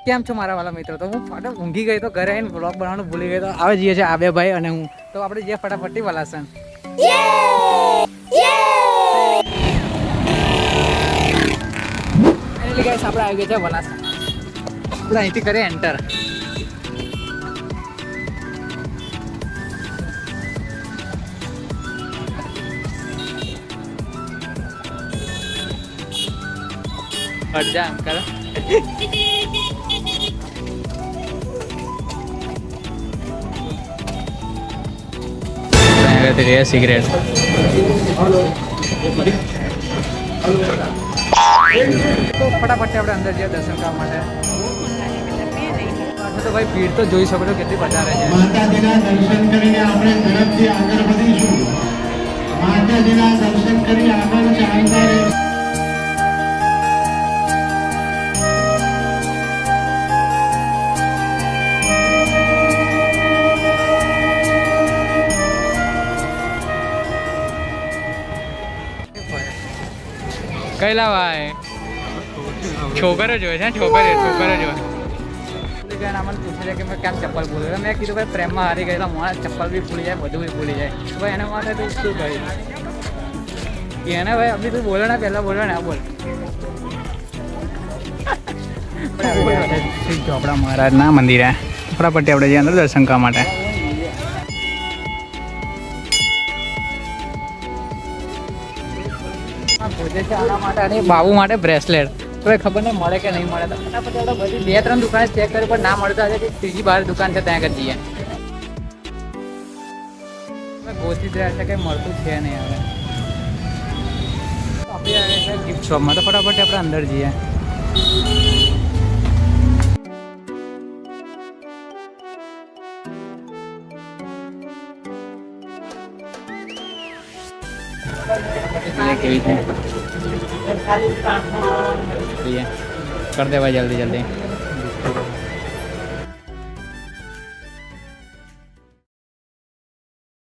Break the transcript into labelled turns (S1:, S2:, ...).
S1: કેમ છો મારા વાલા મિત્રો? તો હું ફાટો ઊંઘી ગઈ તો ઘરે આવીને વ્લોગ બનાવવાનું ભૂલી ગઈ તો આવે જઈએ છે આ બે ભાઈ અને હું તો આપણે જે ફટાફટી વલાસન એટલે ગાઈસ આપણે આવી ગયા છે વલાસન. આપણે અહીંથી કરીએ એન્ટર. અડજા અંકલ સિગરેટ તો ફટાફટ આપણે અંદર જઈએ દર્શન કરવા માટે. તો ભાઈ ભીડ તો જોઈ શકો છો કેટલી વધારે છે.
S2: માતાજીના દર્શન કરીને આપણે ઝડપથી આગળ વધીશું. માતાજીના દર્શન કરી આગળ ચાલતા રહીશું.
S1: કઈલા ભાઈ છોકરો જોવે છે છોકરો જોવે મને પૂછે છે કે મેં કેમ ચપ્પલ ભૂલી મેં કીધું ભાઈ પ્રેમમાં હારી ગયેલા મારા ચપ્પલ બી ભૂલી જાય બધું બી ભૂલી જાય ભાઈ એના માટે તું શું કહી એને ભાઈ અભી તું બોલો ને પહેલાં બોલો ને આ બોલ ચોપડા મહારાજના મંદિરે ફટાફટ આપણે જઈએ અંદર દર્શન કરવા માટે. પૂછે છે આના માટે અને બાબુ માટે બ્રેસલેટ તો એ ખબર નહીં મળે કે નહીં મળે તો ફટાફટ આપણે બધી 2-3 દુકાને ચેક કરી પણ ના મળતા હશે કે ત્રીજી બહાર દુકાન છે ત્યાં આગળ જઈએ. ગોતી રહ્યા છે કંઈ મળતું છે નહીં હવે આપણે આવે છે ગિફ્ટ શોપમાં તો ફટાફટ આપણે અંદર જઈએ. કેવી છે કર દે ભાઈ જલ્દી જલ્દી.